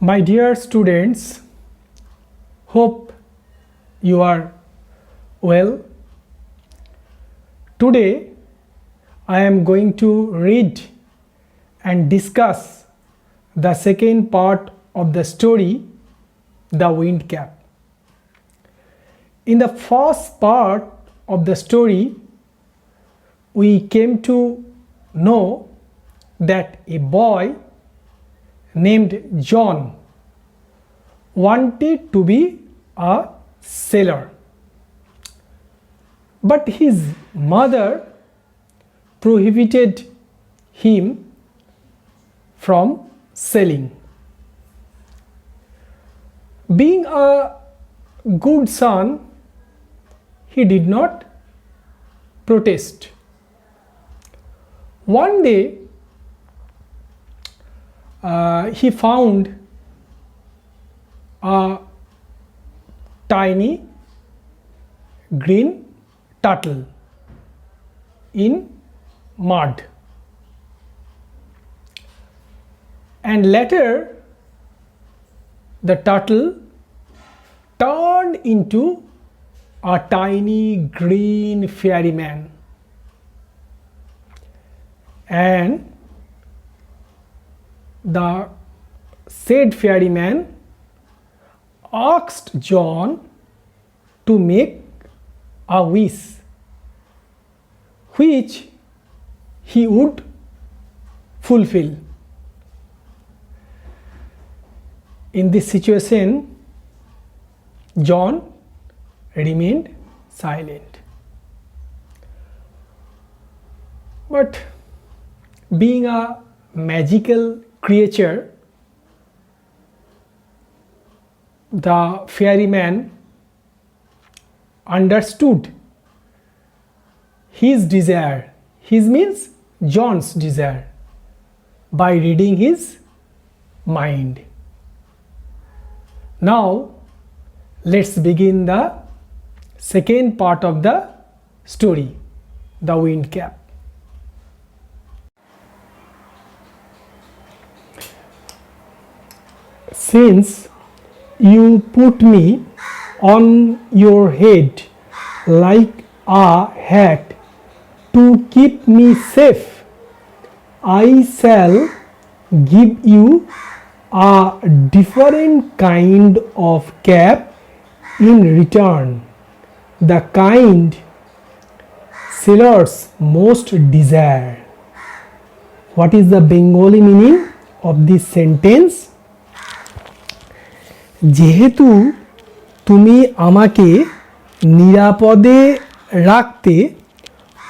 My dear students, hope you are well. Today I am going to read and discuss the second part of the story, The Wind Cap. In the first part of the story, we came to know that a boy named John wanted to be a sailor, but his mother prohibited him from sailing. Being a good son, he did not protest. One day, he found a tiny green turtle in mud, and later the turtle turned into a tiny green fairyman, and the said fairyman asked John to make a wish which he would fulfill. In this situation, John remained silent. But being a magical creature, the fairyman understood his desire. His means John's desire, by reading his mind. Now let's begin the second part of the story, The Wind Cap. Since you put me on your head like a hat to keep me safe, I shall give you a different kind of cap in return, the kind sailors most desire. What is the Bengali meaning of this sentence? যেহেতু তুমি আমাকে নিরাপদে রাখতে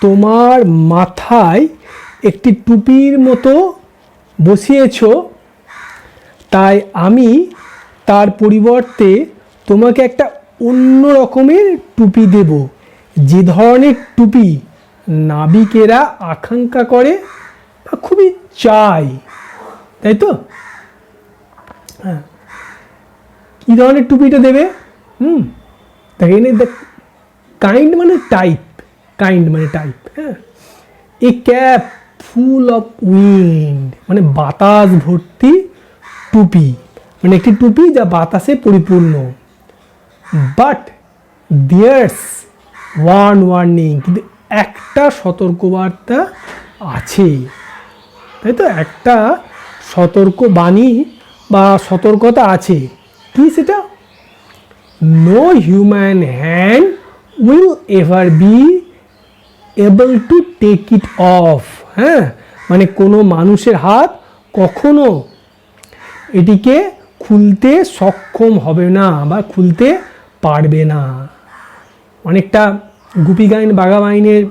তোমার মাথায় একটি টুপির মতো বসিয়েছো, তাই আমি তার পরিবর্তে তোমাকে একটা অন্য রকমের টুপি দেব, যে ধরনের টুপি নাবিকেরা আকাঙ্ক্ষা করে বা খুবই চায়, তাই তো? হ্যাঁ, কী ধরনের টুপিটা দেবে? এখানে কাইন্ড মানে টাইপ, কাইন্ড মানে টাইপ। হ্যাঁ, A cap full of wind মানে বাতাস ভর্তি টুপি, মানে একটি টুপি যা বাতাসে পরিপূর্ণ। বাট দেয়ার্স ওয়ান ওয়ার্নিং, কিন্তু একটা সতর্কবার্তা আছে, তাই তো? একটা সতর্কবাণী বা সতর্কতা আছে। কি সেটা? No human hand will ever be able to take it off. হ্যাঁ, মানে কোনো মানুষের হাত কখনো এটিকে খুলতে সক্ষম হবে না বা খুলতে পারবে না। অনেকটা গুপি গাইন বাঘা বাইনের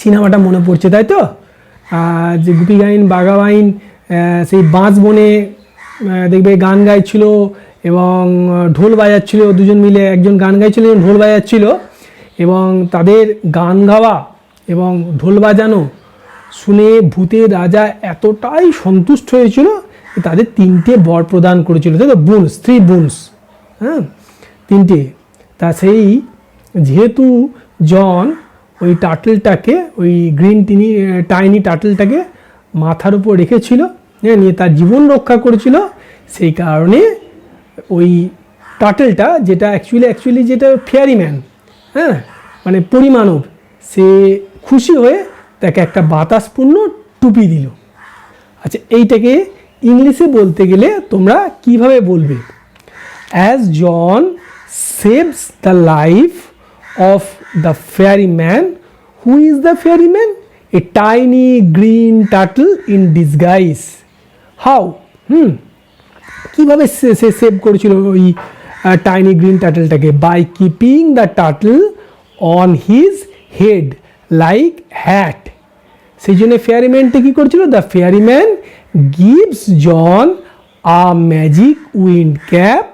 সিনেমাটা মনে পড়ছে, তাই তো? যে গুপি গাইন বাঘা বাইন সেই বাঁশ বনে দেখবে গান গাইছিল এবং ঢোল বাজাচ্ছিল, দুজন মিলে, একজন গান গাইছিল, একজন ঢোল বাজাচ্ছিল, এবং তাদের গান গাওয়া এবং ঢোল বাজানো শুনে ভূতের রাজা এতটাই সন্তুষ্ট হয়েছিল তাদের 3টে বর প্রদান করেছিল, তাই তো? বুনস, 3 বুনস, হ্যাঁ, 3টে। তা সেই যেহেতু জন ওই টার্টলটাকে, ওই গ্রিন টাইনি টার্টলটাকে মাথার উপর রেখেছিল, হ্যাঁ, নিয়ে তার জীবন রক্ষা করেছিল। সেই কারণে ওই টার্টেলটা, যেটা অ্যাকচুয়ালি যেটা ফেয়ারিম্যান, হ্যাঁ, মানে পরিমানব, সে খুশি হয়ে তাকে একটা বাতাসপূর্ণ টুপি দিল। আচ্ছা, এইটাকে ইংলিশে বলতে গেলে তোমরা কিভাবে বলবে? As John saves the life of the fairyman, who is the fairyman? A tiny green turtle in disguise. How? কীভাবে সে সেভ করেছিল ওই টাইনি গ্রিন টার্টলটাকে? By keeping the turtle on his head like hat. সেই জন্য ফেয়ারিম্যানটা কী করছিল? The fairyman gives John a magic wind cap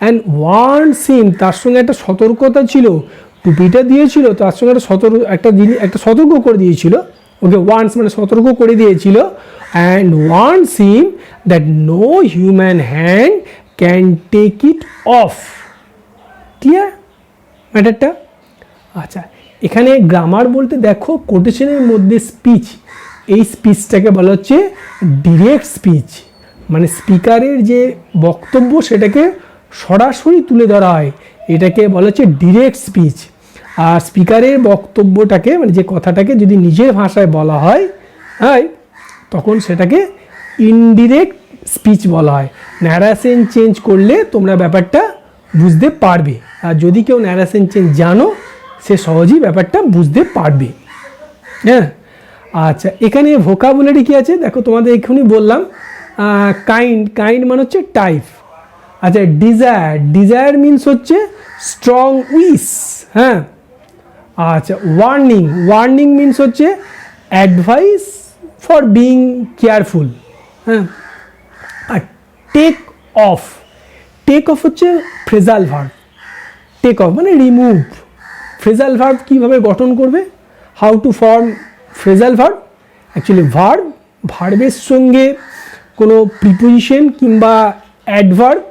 and warns him. তার সঙ্গে একটা সতর্কতা ছিল, টুপিটা দিয়েছিল, তার সঙ্গে একটা সতর্ক করে দিয়েছিল। ওকে, ওয়ার্নস মানে সতর্ক করে দিয়েছিল। And warns him that no human hand can take it off. Clear ম্যাটারটা? আচ্ছা, এখানে গ্রামার বলতে দেখো কোটেশনের মধ্যে স্পিচ, এই স্পিচটাকে বলা হচ্ছে ডিরেক্ট স্পিচ, মানে স্পিকারের যে বক্তব্য সেটাকে সরাসরি তুলে ধরা হয়, এটাকে বলা হচ্ছে ডিরেক্ট স্পিচ। আর স্পিকারের বক্তব্যটাকে, মানে যে কথাটাকে যদি নিজের ভাষায় বলা হয়, হ্যাঁ, তখন সেটাকে ইনডিরেক্ট স্পিচ বলা হয়। ন্যারেশন চেঞ্জ করলে তোমরা ব্যাপারটা বুঝতে পারবে, আর যদি কেউ ন্যারেশন চেঞ্জ জানো সে সহজেই ব্যাপারটা বুঝতে পারবে। হ্যাঁ, আচ্ছা, এখানে ভোকাবুলারি কী আছে দেখো, তোমাদের এক্ষুনি বললাম। কাইন্ড মানে হচ্ছে টাইপ। আচ্ছা, ডিজায়ার মিনস হচ্ছে স্ট্রং উইশ। হ্যাঁ, আচ্ছা, ওয়ার্নিং মিনস হচ্ছে অ্যাডভাইস ফর বিং কেয়ারফুল। হ্যাঁ, আর টেক অফ হচ্ছে ফ্রেজাল ভার্ব। টেক অফ মানে রিমুভ। ফ্রেজাল ভার্ব কীভাবে গঠন করবে? How to form phrasal verb? Actually ভার্বের সঙ্গে কোনো প্রিপোজিশন কিংবা অ্যাডভার্ব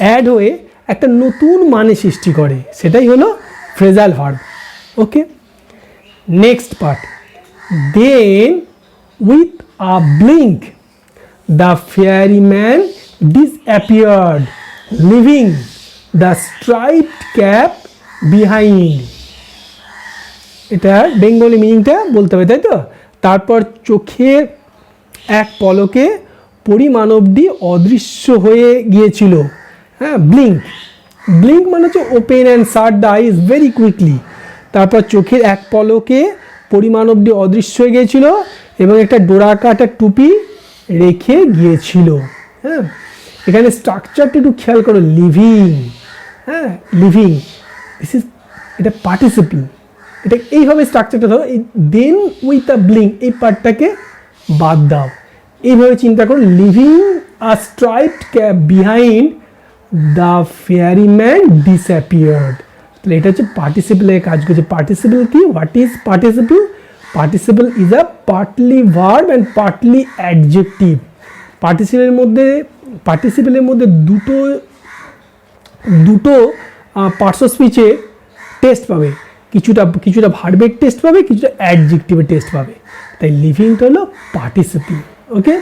অ্যাড হয়ে একটা নতুন মানে সৃষ্টি করে, সেটাই হলো phrasal verb. Okay, next part. Then with a blink the fairyman disappeared, leaving the striped cap behind. এটা বেঙ্গলি মিনিংটা বলতে হবে, তাই তো? তারপর চোখের এক পলকে পরিমানবটি অদৃশ্য হয়ে গিয়েছিল। হ্যাঁ, ব্লিঙ্ক মানে হচ্ছে open and shut the eyes very quickly. তারপর চোখের এক পলকে পরিমানবটি অদৃশ্য হয়ে গিয়েছিল এবং একটা ডোরাকাটা টুপি রেখে গিয়েছিল। হ্যাঁ, এখানে স্ট্রাকচারটা একটু খেয়াল করো, লিভিং। হ্যাঁ, লিভিং, এটা পার্টিসিপল। এটা এইভাবে স্ট্রাকচারটা ধরো, এই দেন উইথ আ ব্লিঙ্ক এই পার্টটাকে বাদ দাও, এইভাবে চিন্তা করো, leaving a striped cap behind the fairyman disappeared. তাহলে এটা হচ্ছে পার্টিসিপলের কাজ করছে। পার্টিসিপল কি? What is participle? Participle is a partly verb and partly adjective. পার্টিসিপলের মধ্যে দুটো পার্টস অফ স্পিচে টেস্ট পাবে, কিছুটা ভার্বের টেস্ট পাবে, কিছুটা অ্যাডজেক্টিভের টেস্ট পাবে। তাই লিভিংটা হলো participle. Okay,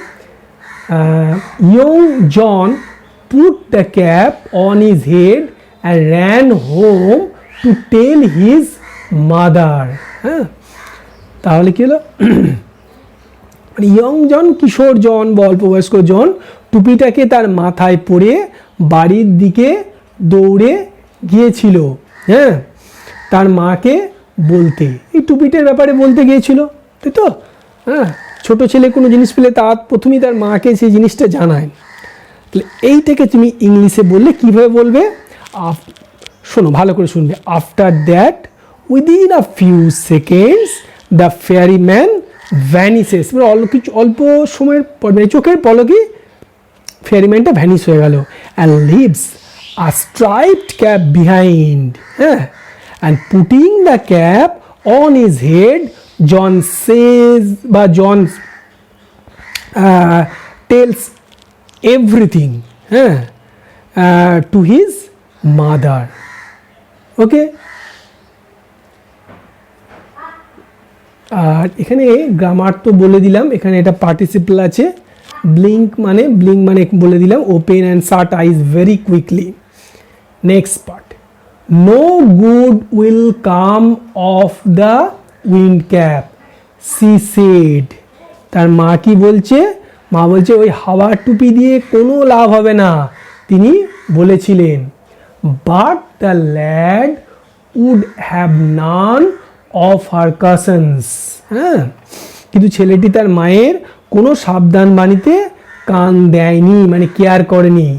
young John put the cap on his head and ran home to tell his mother. হ্যাঁ, তাহলে কী হলো? ইয়ং জন, কিশোর জন বা অল্পবয়স্ক জন টুপিটাকে তার মাথায় পরে বাড়ির দিকে দৌড়ে গিয়েছিল। হ্যাঁ, তার মাকে বলতে, এই টুপিটার ব্যাপারে বলতে গিয়েছিল, তাই তো? হ্যাঁ, ছোটো ছেলে কোনো জিনিস পেলে তার প্রথমেই তার মাকে সেই জিনিসটা জানায়। তাহলে এইটাকে তুমি ইংলিশে বললে কীভাবে বলবে? শোনো, ভালো করে শুনবে। After that within a few seconds the fairyman vanishes, মানে অল্প সময়ের পর, মানে চোখের পলকে ফেয়ারিম্যানটা ভ্যানিশ হয়ে গেল। And leaves a striped cap behind. হ্যাঁ, and putting the cap on his head, John says বা জন টেলস এভরিথিং, হ্যাঁ, টু হিজ মাদার। ওকে, আর এখানে গ্রামার তো বলে দিলাম, এখানে এটা পার্টিসিপল আছে, ব্লিঙ্ক মানে বলে দিলাম open and shut eyes very quickly. Next part, no good will come of the wind cap she said. তার মা কি বলছে? মা বলছে ওই হাওয়ার টুপি দিয়ে কোনো লাভ হবে না, তিনি বলেছিলেন। But the lad would have none of her cautions. হ্যাঁ, কিন্তু ছেলেটি তার মায়ের কোনো সাবধান বাণীতে কান দেয়নি, মানে কেয়ার করেনি।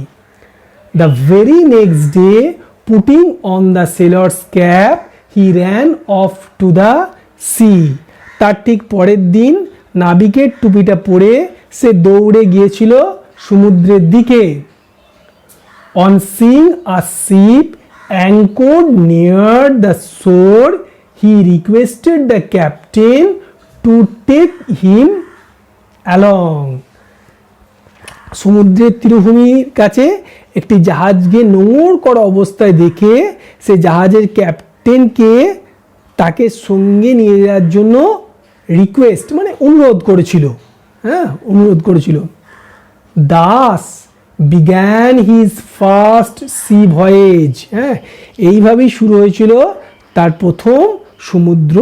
The very next day putting on the sailor's cap he ran off to the sea. তার ঠিক পরের দিন নাবিকের টুপিটা পরে সে দৌড়ে গিয়েছিল সমুদ্রের দিকে। On seeing a ship anchored near the shore he requested the captain to take him along. সমুদ্রের তীরভূমির কাছে একটি জাহাজকে নোঙর করা অবস্থায় দেখে সে জাহাজের ক্যাপ্টেনকে তাকে সঙ্গে নিয়ে যাওয়ার জন্য রিকোয়েস্ট মানে অনুরোধ করেছিল। হ্যাঁ, অনুরোধ করেছিল। Das began his first C voice. হ্যাঁ, এইভাবেই শুরু হয়েছিল তার প্রথম সমুদ্র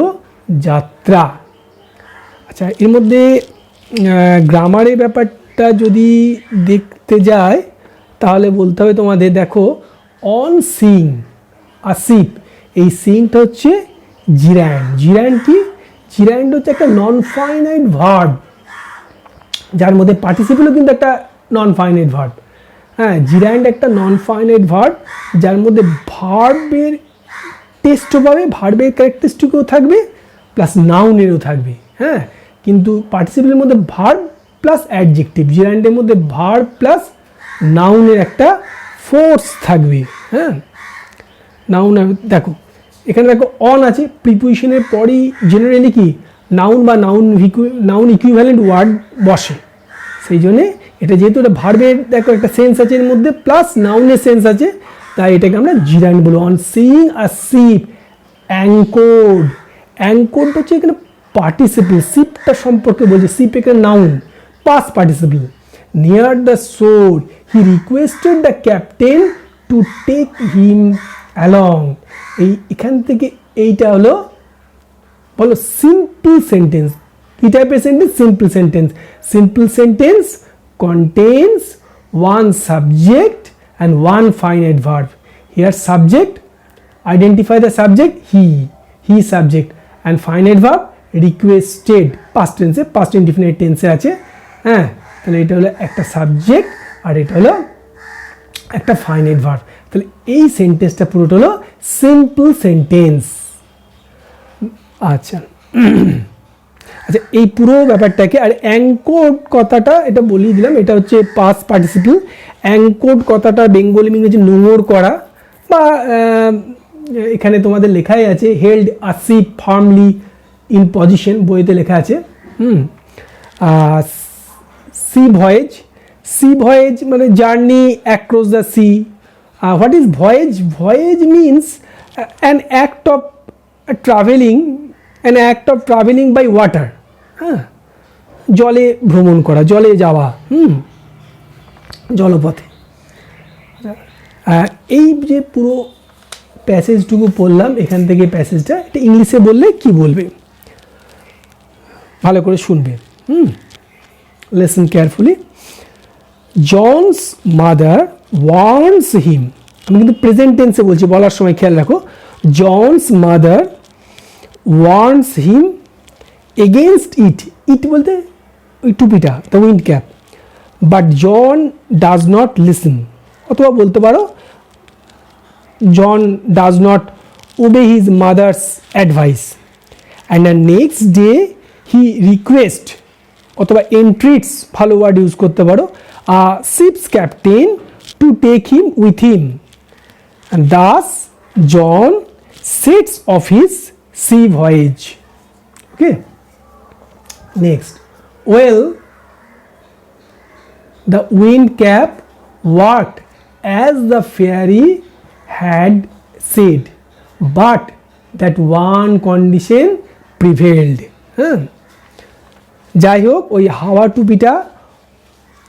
যাত্রা। আচ্ছা, এর মধ্যে গ্রামারের ব্যাপারটা যদি দেখতে যায় তাহলে বলতে হবে তোমাদের, দেখো অন সিং আসিপ, এই সিংটা হচ্ছে জিরান্ড। জিরান্ড কি? জিরান্ড হচ্ছে একটা নন ফাইনাইট ভার্ব, যার মধ্যে পার্টিসিপেলও কিন্তু একটা নন ফাইনাইট ভার্ব। হ্যাঁ, জিরান্ড একটা নন ফাইনাইট ভার্ব যার মধ্যে ভার্বের টেস্টও পাবে, ভার্বের ক্যারেক্টারিস্টিকও থাকবে, প্লাস নাউনেরও থাকবে। হ্যাঁ, কিন্তু পার্টিসিপেলের মধ্যে ভার্ব প্লাস অ্যাডজেক্টিভ, জিরান্ডের মধ্যে ভার্ব প্লাস নাউনের একটা ফোর্স থাকবে। হ্যাঁ, নাউন দেখো এখানে দেখো অন আছে, প্রিপোজিশনের পরই জেনারেলি কি নাউন বা নাউন ইকুইভ্যালেন্ট ওয়ার্ড বসে। সেই জন্যে এটা যেহেতু এটা ভার্বের দেখো একটা সেন্স আছে এর মধ্যে, প্লাস নাউনের সেন্স আছে, তাই এটাকে আমরা জিরান্ড বলবো। On seeing a ship anchored. Anchored হচ্ছে এখানে পার্টিসিপেল, শিপটা সম্পর্কে বলছে। শিপ এখানে noun, past participle. Near the shore he requested the captain to take him along. এখান থেকে এইটা হলো বলো সিম্পল সেন্টেন্স। কি টাইপের sentence? Simple sentence. Simple sentence contains one subject and one finite verb. Here subject, identify the subject, he subject, and finite verb requested, past tense, past indefinite tense আছে। হ্যাঁ, তাহলে এটা হলো একটা সাবজেক্ট আর এটা হলো একটা ফাইনাইট ভার্ব। তাহলে এই সেন্টেন্সটা পুরোটা হলো সিম্পল সেন্টেন্স। আচ্ছা আচ্ছা, এই পুরো ব্যাপারটাকে, আর অ্যাঙ্কোর্ড কথাটা এটা বলিয়ে দিলাম, এটা হচ্ছে পাস্ট পার্টিসিপল। অ্যাঙ্কোর্ড কথাটা বেঙ্গলি ইংরেজি নোঙর করা, বা এখানে তোমাদের লেখাই আছে held a ship firmly in position, বইতে লেখা আছে। সি ভয়েজ, সি ভয়েজ মানে journey across the sea. What is voyage? Voyage means an act of travelling, an act of travelling by water. হ্যাঁ, জলে ভ্রমণ করা, জলে যাওয়া, জলপথে। এই যে পুরো প্যাসেজটুকু পড়লাম, এখান থেকে প্যাসেজটা এটা ইংলিশে বললে কি বলবে ভালো করে শুনবে। Listen carefully. John's mother warns him. আমি কিন্তু প্রেজেন্ট টেন্সে বলছি, বলার সময় খেয়াল রাখো। John's mother warns him against it বলতে ওই টুপিটা, the wind cap. But John does not listen, অথবা বলতে পারো John does not obey his mother's advice. And the next day he request অথবা এন্ট্রিটস, ভালো ওয়ার্ড ইউজ করতে পারো, ship's captain to take him with him. And thus John sets of his sea voyage. Okay, next. Well, the wind cap worked as the fairy had said, but that one condition prevailed. যাই হোক, ওই হাওয়া টুপিটা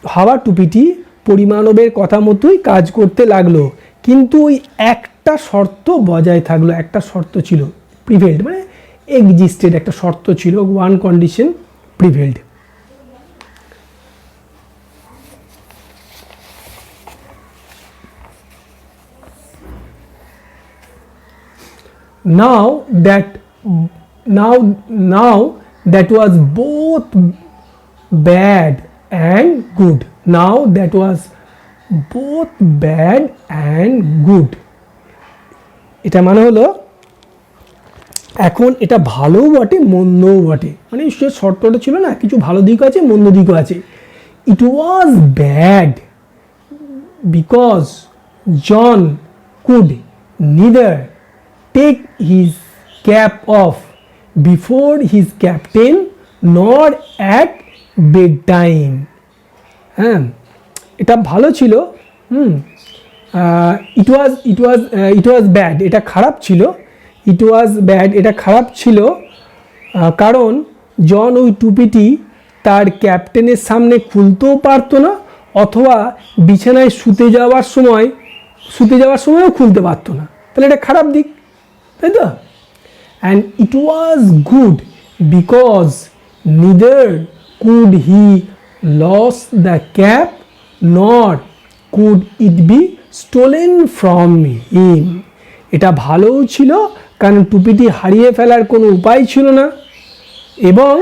হাওয়া টুপিটি পরিমাণবের কথা মতোই কাজ করতে লাগলো, কিন্তু ওই একটা শর্ত বজায় থাকলো, একটা শর্ত ছিল, প্রিভেলড মানে এক্সিস্টেড, একটা শর্ত ছিল, one condition prevailed. Now that was both bad and good. Now that was both bad and good. এটা মানে হলো এখন এটা ভালোও বটে মন্দও বটে, মানে সে শর্তটা ছিল না, কিছু ভালো দিকও আছে মন্দ দিকও আছে। It was bad because John could neither take his cap off before his captain nor at bedtime. হ্যাঁ, এটা ভালো ছিল। it was bad, এটা খারাপ ছিল। it was bad, এটা খারাপ ছিল কারণ জন ওই টুপিটি তার ক্যাপ্টেনের সামনে খুলতেও পারতো না, অথবা বিছানায় শুতে যাওয়ার সময়ও খুলতে পারতো না, তাহলে এটা খারাপ দিক, তাই তো? And it was good because neither could he lose the cap nor could it be stolen from him. এটা ভালোও ছিল কারণ টুপিটি হারিয়ে ফেলার কোনো উপায় ছিল না এবং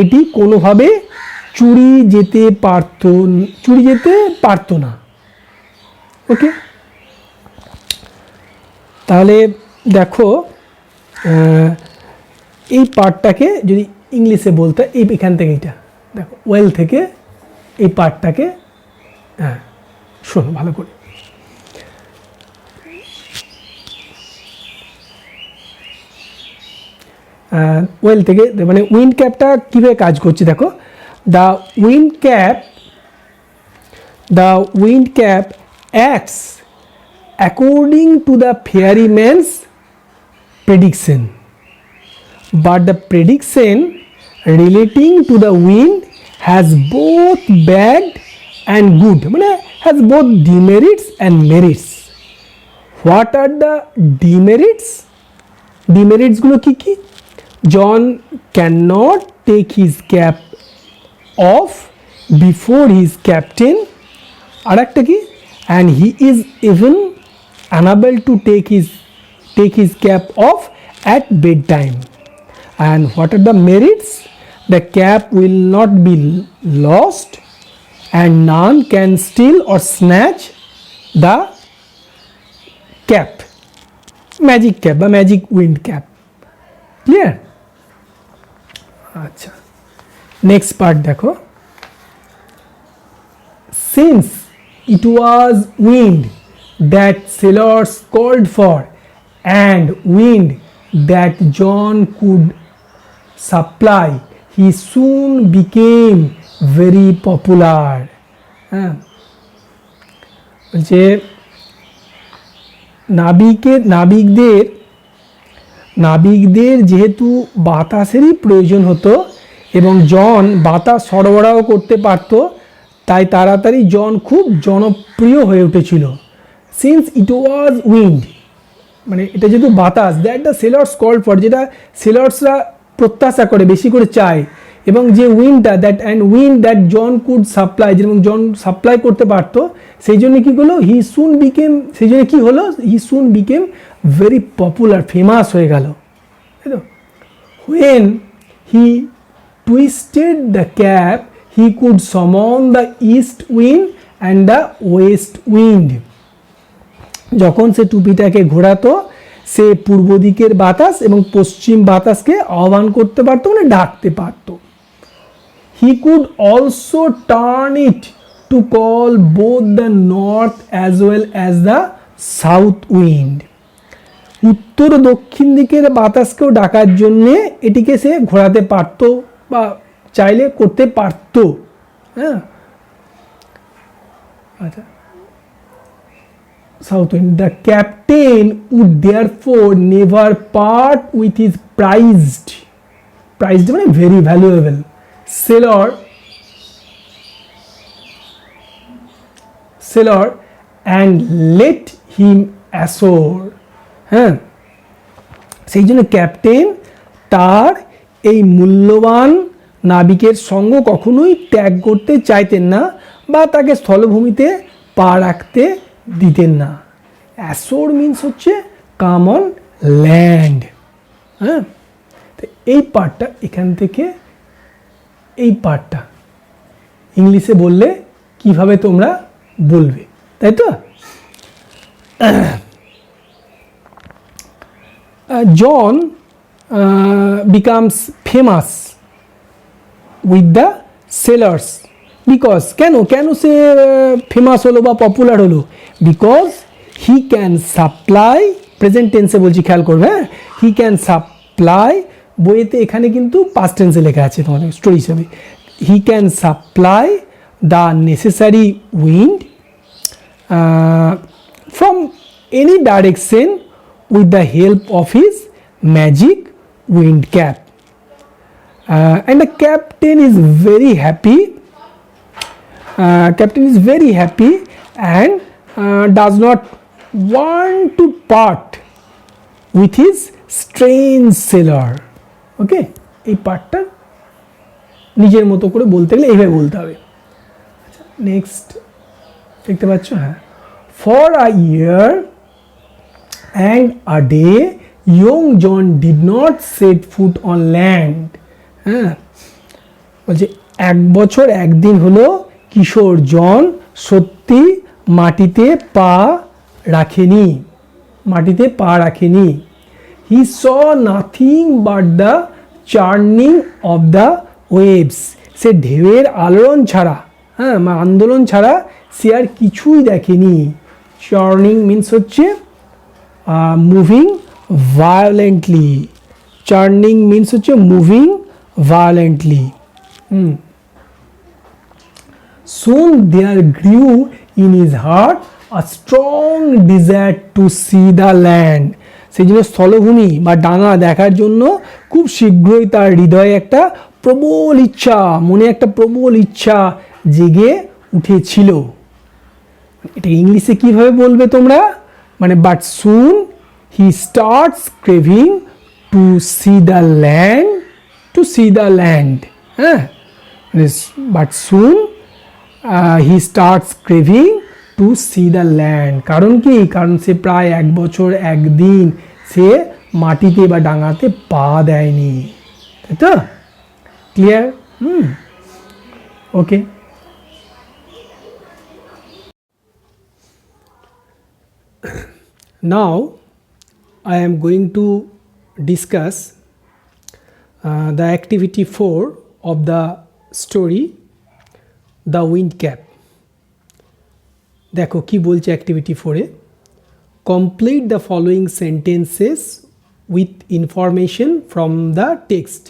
এটি কোনোভাবে চুরি যেতে পারতো না। ওকে, তাহলে দেখো এই পার্টটাকে যদি ইংলিশে বলতে, এখান থেকে এটা দেখো, ওয়েল থেকে এই পার্টটাকে, হ্যাঁ শোনো ভালো করে। ওয়েল থেকে মানে উইন্ড ক্যাপটা কীভাবে কাজ করছে দেখো। The wind cap acts according to the ferryman's prediction, but the prediction relating to the wind has both bad and good, মানে has both demerits and merits. What are the demerits? Demerits গুলো কি কি? John cannot take his cap off before his captain, আর একটা কি, and he is even unable to take his cap off at bedtime. And what are the merits? The cap will not be lost and none can steal or snatch the cap, magic cap বা magic wind cap. Clear? আচ্ছা, next part দেখো। Since it was wind that sailors called for and wind that John could supply, he soon became very popular. হ্যাঁ, বলছে নাবিকদের যেহেতু বাতাসেরই প্রয়োজন হতো এবং জন বাতাস সরবরাহ করতে পারত, তাই তাড়াতাড়ি জন খুব জনপ্রিয় হয়ে উঠেছিল। সিন্স ইট ওয়াজ উইন্ড, মানে এটা যেহেতু বাতাস, that the sailors called for, যেটা সেলার্সরা প্রত্যাশা করে বেশি করে চায়, এবং যে উইন্ডটা দ্যাট জন কুড সাপ্লাই, যেরকম জন সাপ্লাই করতে পারতো, সেই জন্য কী হলো, he soon became very popular, famous হয়ে গেল, তাই তো? When he twisted the cap he could summon the east wind and the west wind. যখন সে টুপিটাকে ঘোরাতো, সে পূর্ব দিকের বাতাস এবং পশ্চিম বাতাসকে আহ্বান করতে পারতো, মানে ডাকতে পারতো। He could also turn it to call both the north as well as the south wind. উত্তর ও দক্ষিণ দিকের বাতাসকেও ডাকার জন্যে এটিকে সে ঘোরাতে পারতো বা চাইলে করতে পারতো। হ্যাঁ, আচ্ছা, south wind. The captain would therefore never part with his prized মানে very valuable sailor sailor and let him ashore. হ্যাঁ, সেই জন্য ক্যাপ্টেন তার এই মূল্যবান নাবিকের সঙ্গ কখনোই ত্যাগ করতে চাইতেন না বা তাকে স্থলভূমিতে পা রাখতে দিতেন না। অ্যাশোর মিন্স হচ্ছে কাম অন ল্যান্ড। হ্যাঁ, তো এই পার্টটা এখান থেকে এই পার্টটা ইংলিশে বললে কিভাবে তোমরা বলবে, তাই তো? জন becomes famous with the sailors because কেন সে ফেমাস হলো বা পপুলার হলো? Because he can supply, present টেন্সে বলছি, খেয়াল করবে। হ্যাঁ, হি ক্যান সাপ্লাই, বইয়েতে এখানে কিন্তু পাস্ট টেন্সে লেখা আছে তোমাদের স্টোরি হিসাবে। হি can supply the necessary wind from any direction with the help of his magic wind cap. And the captain is very happy. Captain is very happy and does not want to part with his strange sailor. Okay, এই পার্টটা নিজের মতো করে বলতে গেলে এইভাবে বলতে হবে। নেক্সট দেখতে পাচ্ছ? হ্যাঁ, for a year and a day young John did not set foot on land. হ্যাঁ, বলছে 1 বছর 1 দিন হলো কিশোর জন সত্যি মাটিতে পা রাখেনি। He saw nothing but the churning of the waves. সে ঢেউয়ের আলোড়ন ছাড়া, হ্যাঁ, আন্দোলন ছাড়া সে আর কিছুই দেখেনি। churning মিন্স হচ্ছে moving violently. Churning means হচ্ছে moving violently. Soon there grew in his heart a strong desire to see the land. সেই জন্য স্থলভূমি বা ডাঙা দেখার জন্য খুব শীঘ্রই তার হৃদয়ে একটা প্রবল ইচ্ছা, মনে একটা প্রবল ইচ্ছা জেগে উঠেছিল। এটা ইংলিশে কিভাবে বলবে তোমরা? মানে but soon he starts craving to see the land. But soon he starts craving to see the land. কারণ কি? কারণ সে প্রায় 1 বছর 1 দিন সে মাটিতে বা ডাঙাতে পা দেয়নি, তাই তো? Clear? Okay. Now I am going to discuss the activity 4 of the story The Wind Cap. দেখো কি বলছে অ্যাক্টিভিটি 4-এ। Complete the following sentences with information from the text.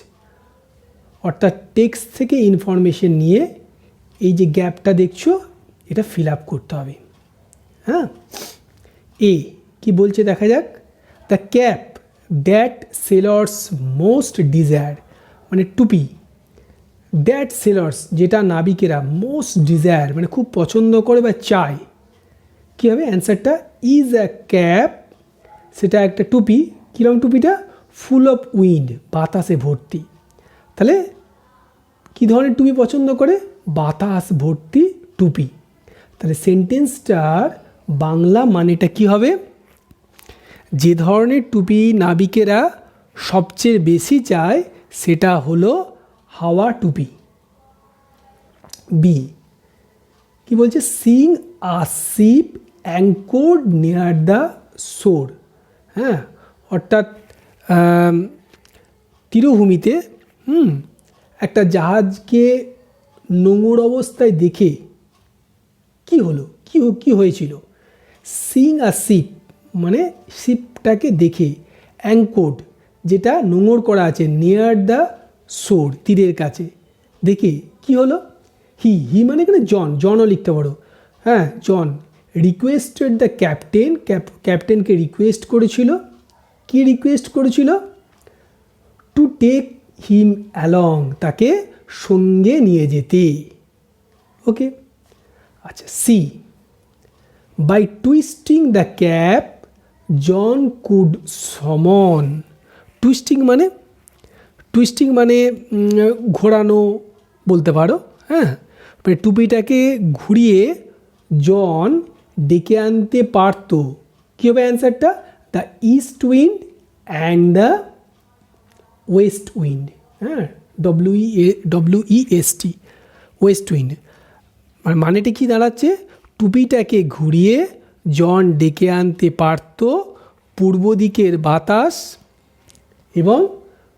অর্থাৎ টেক্সট থেকে ইনফরমেশন নিয়ে এই যে গ্যাপটা দেখছো এটা ফিল আপ করতে হবে। হ্যাঁ, এ কি বলছে দেখা যাক। The cap that sailors most desire, মানে টুপি। দ্যাট সেলার্স যেটা নাবিকেরা মোস্ট ডিজায়ার মানে খুব পছন্দ করে বা চায়। কী হবে অ্যান্সারটা? ইজ আ ক্যাপ, সেটা একটা টুপি। কীরকম টুপিটা? ফুল অফ উইন্ড, বাতাসে ভর্তি। তাহলে কী ধরনের টুপি পছন্দ করে? বাতাস ভর্তি টুপি। তাহলে সেন্টেন্সটার বাংলা মানেটা কি হবে? যে ধরনের টুপি নাবিকেরা সবচেয়ে বেশি চায় সেটা হলো হাওয়া টুপি। বি কি বলছে? Singh a ship anchored near the শোর। হ্যাঁ, অর্থাৎ তীরভূমিতে একটা জাহাজকে নোঙর অবস্থায় দেখে কি হলো, কি হয়েছিল? সিং আ শিপ মানে শিপটাকে দেখে, অ্যাঙ্কোর্ড যেটা নোঙর করা আছে, নিয়ার দ্য শোর তীরের কাছে দেখে কি হলো? হি মানে এখানে জনও লিখতে পারো। হ্যাঁ, জন রিকোয়েস্টেড দ্য ক্যাপ্টেন, ক্যাপ্টেনকে রিকোয়েস্ট করেছিল। কি রিকোয়েস্ট করেছিল? টু টেক হিম অ্যালং, তাকে সঙ্গে নিয়ে যেতে। ওকে, আচ্ছা, see, by twisting the cap John could summon. Twisting মানে ঘোরানো বলতে পারো, হ্যাঁ। টুপিটাকে ঘুরিয়ে জন ডেকে আনতে পারত। কী হবে অ্যান্সারটা? The east wind and the West wind, হ্যাঁ, WEST, ওয়েস্ট উইন্ড। মানেটা কি দাঁড়াচ্ছে? টুপিটাকে ঘুরিয়ে জন ডেকে আনতে পারত পূর্ব দিকের বাতাস এবং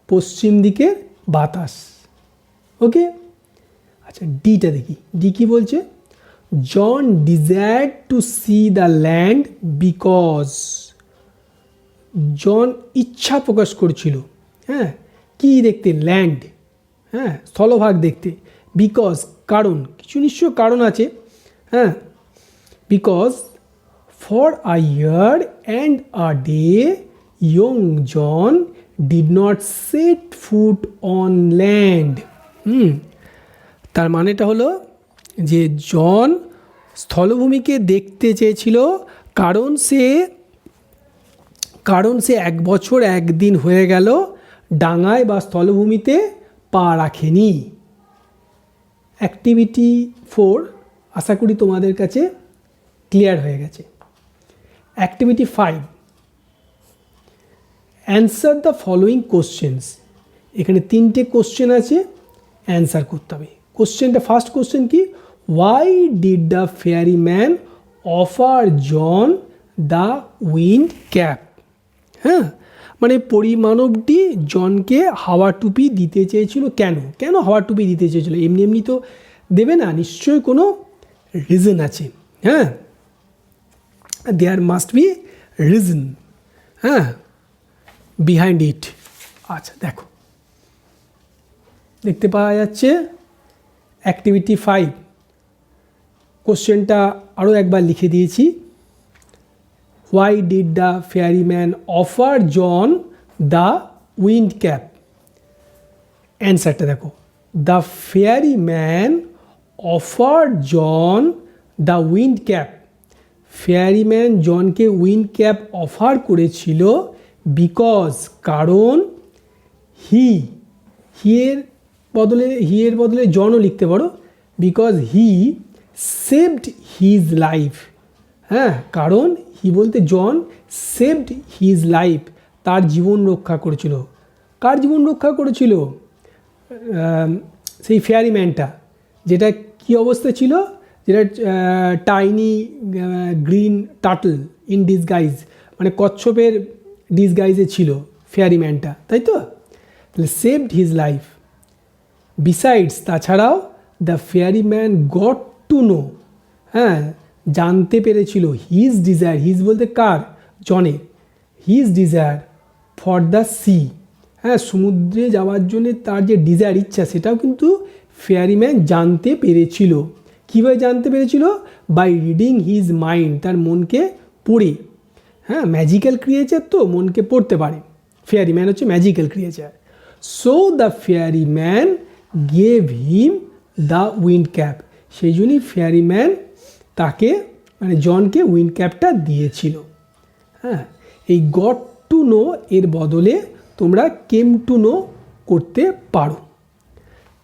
পশ্চিম দিকের বাতাস। ওকে, আচ্ছা, ডিটা দেখি। ডি কি বলছে? John desired to see the land because. জন ইচ্ছা প্রকাশ করছিল, হ্যাঁ, কি দেখতে? ল্যান্ড, হ্যাঁ, স্থলভাগ দেখতে। বিকজ, কারণ, কিছু নিশ্চয় কারণ আছে, হ্যাঁ। Because for a year and a day young John did not set foot on land. তার মানেটা হলো যে জন স্থলভূমিকে দেখতে চেয়েছিল, কারণ সে 1 বছর 1 দিন হয়ে গেল ডাঙায় বা স্থলভূমিতে পা রাখেনি। অ্যাক্টিভিটি 4 আশা করি তোমাদের কাছে ক্লিয়ার হয়ে গেছে। Activity 5, answer the following questions. এখানে 3টে কোশ্চেন আছে, অ্যান্সার করতে হবে। কোশ্চেনটা, ফার্স্ট কোশ্চেন কি? Why did the fairy man offer John the wind cap? হ্যাঁ, মানে পরিমানবটি জনকে হাওয়া টুপি দিতে চেয়েছিল। কেন হাওয়া টুপি দিতে চেয়েছিল? এমনি তো দেবে না, নিশ্চয়ই কোনো রিজন আছে, হ্যাঁ। দেয়ার মাস্ট বি রিজন, হ্যাঁ, বিহাইন্ড ইট। আচ্ছা, দেখতে পাওয়া যাচ্ছে অ্যাক্টিভিটি 5। কোশ্চেনটা আরও একবার লিখে দিয়েছি। Why did the fairy man offer John the wind cap? অ্যান্সারটা দেখো, the fairy man offer John the wind cap. Fairy man জনকে উইন্ড ক্যাপ অফার করেছিল বিকজ, কারণ হিয়ের বদলে জনও লিখতে পারো, because he saved his life. হ্যাঁ, কারণ হি বলতে জন সেভড হিজ লাইফ, তার জীবন রক্ষা করেছিল। কার জীবন রক্ষা করেছিল? সেই ফেয়ারি ম্যানটা, যেটা কি অবস্থা ছিল? যেটা tiny green turtle in disguise, মানে কচ্ছপের ডিসগাইজে ছিল ফেয়ারি ম্যানটা, তাই তো? তাহলে সেভড হিজ লাইফ। বিসাইডস, তাছাড়াও the fairy man got to know, হ্যাঁ, জানতে পেরেছিল হিজ ডিজায়ার, হিজ বলতে কার? জনের। His desire for the sea, হ্যাঁ, সমুদ্রে যাওয়ার জন্য তার যে ডিজায়ার, ইচ্ছা, সেটাও কিন্তু ফেয়ারি ম্যান জানতে পেরেছিল। কীভাবে জানতে পেরেছিল? বাই রিডিং হিজ মাইন্ড, তার মনকে পড়ে। হ্যাঁ, ম্যাজিক্যাল ক্রিয়েচার তো মনকে পড়তে পারে, ফেয়ারি ম্যান হচ্ছে magical creature. So the fairy man gave him the wind cap, সেই জন্যই ফেয়ারি ম্যান তাকে, মানে জনকে উইন্ড ক্যাপটা দিয়েছিল। হ্যাঁ, এই গট টু নো এর বদলে তোমরা কেম টু নো করতে পারো।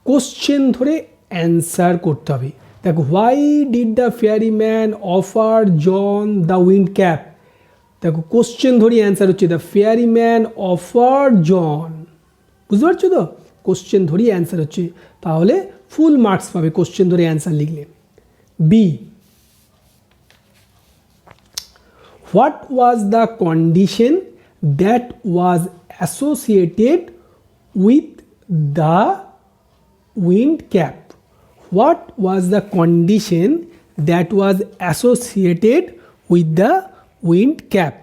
কোশ্চেন ধরে অ্যান্সার করতে হবে। দেখো, why did the fairy man offer John the wind cap? দেখো, কোশ্চেন ধরে অ্যান্সার হচ্ছে the fairy man offer John. বুঝতে পারছো তো? কোশ্চেন ধরেই অ্যান্সার হচ্ছে, তাহলে ফুল মার্কস পাবে কোশ্চেন ধরে অ্যান্সার লিখলে। B, what was the condition that was associated with the wind cap? What was the condition that was associated with the wind cap?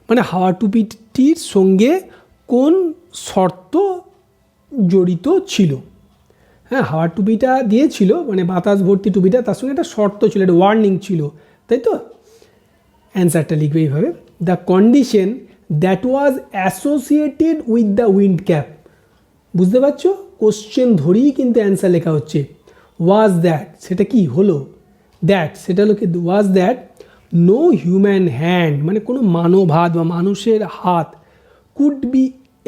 মানে হাওয়া টুপিটির সঙ্গে কোন শর্ত জড়িত ছিল? হ্যাঁ, হাওয়া টুপিটা দিয়েছিল, মানে বাতাস ভর্তি টুপিটা, তার সঙ্গে একটা শর্ত ছিল, একটা ওয়ার্নিং ছিল, তাই তো? অ্যান্সারটা লিখবে এইভাবে, the condition that was associated with the wind cap. বুঝতে পারছো? কোশ্চেন ধরেই কিন্তু অ্যান্সার লেখা হচ্ছে। ওয়াজ দ্যাট, সেটা কি হলো? দ্যাট সেটা হলো কি was that no human hand মানে কোনো মানব হাত বা মানুষের হাত could be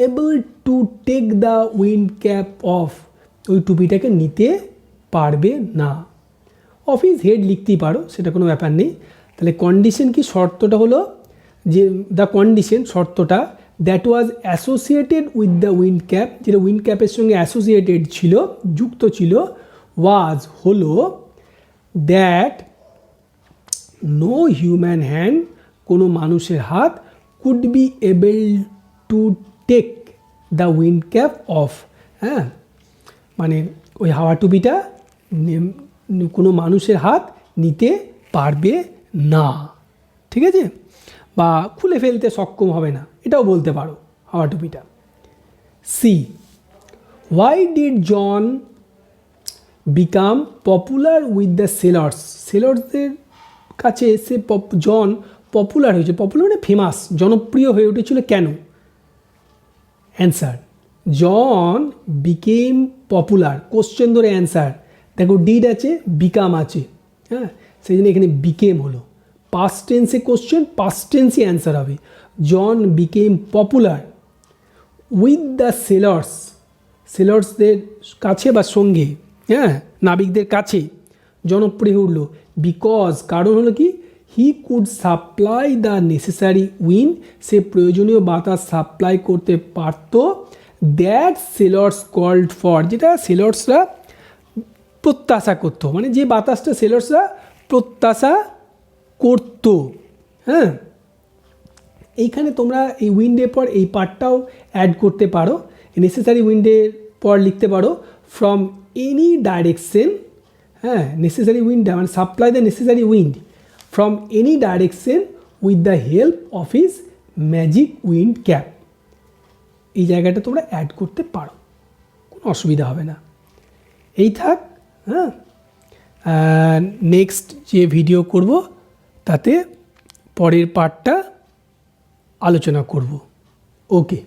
able to take the wind cap off, ওই টুপিটাকে নিতে পারবে না। অফিস হেড লিখতেই পারো, সেটা কোনো ব্যাপার নেই। তাহলে কন্ডিশন কি, শর্তটা হলো যে দ্য কন্ডিশন শর্তটা that was associated with the wind cap, যেটা উইন্ড ক্যাপের সঙ্গে অ্যাসোসিয়েটেড ছিল, যুক্ত ছিল, ওয়াজ হলো দ্যাট নো হিউম্যান হ্যান্ড কোনো মানুষের হাত could be able to take the wind cap off. হ্যাঁ, মানে ওই হাওয়া টুপিটা কোনো মানুষের হাত নিতে পারবে না, ঠিক আছে, বা খুলে ফেলতে সক্ষম হবে না, এটাও বলতে পারো হাওয়া টুপিটা। See, why did John become popular with the sailors, সেলার্সদের কাছে সে জন পপুলার হয়েছে, পপুলার মানে ফেমাস, জনপ্রিয় হয়ে উঠেছিল কেন? Answer, John became popular, question ধরে অ্যান্সার, দেখো ডিড আছে, বিকাম আছে, হ্যাঁ, সেই জন্য এখানে বিকেম হলো, পাস্ট টেন্সে কোশ্চেন, পাস্ট টেন্সই অ্যান্সার হবে। John became popular with the sailors, সেলার্সদের কাছে বা সঙ্গে, হ্যাঁ, নাবিকদের কাছে জনপ্রিয় হয়ে উঠলো, বিকজ কারণ হলো কি, he could supply the necessary wind, সে প্রয়োজনীয় বাতাস সাপ্লাই করতে পারত, দ্যাট সেলার্স কল্ড ফর, যেটা সেলার্সরা প্রত্যাশা করতো, মানে যে বাতাসটা সেলার্সরা প্রত্যাশা করতো। হ্যাঁ, এইখানে তোমরা এই উইন্ডের পর এই পার্টটাও অ্যাড করতে পারো, নেসেসারি উইন্ডের পর লিখতে পারো ফ্রম এনি ডাইরেকশন, হ্যাঁ, নেসেসারি উইন্ড মানে supply the necessary wind from any direction with the help of his magic wind cap, এই জায়গাটা তোমরা অ্যাড করতে পারো, কোনো অসুবিধা হবে না। এই থাক, হ্যাঁ, নেক্সট যে ভিডিও করব তাতে পরের পার্টটা আলোচনা করব। ওকে।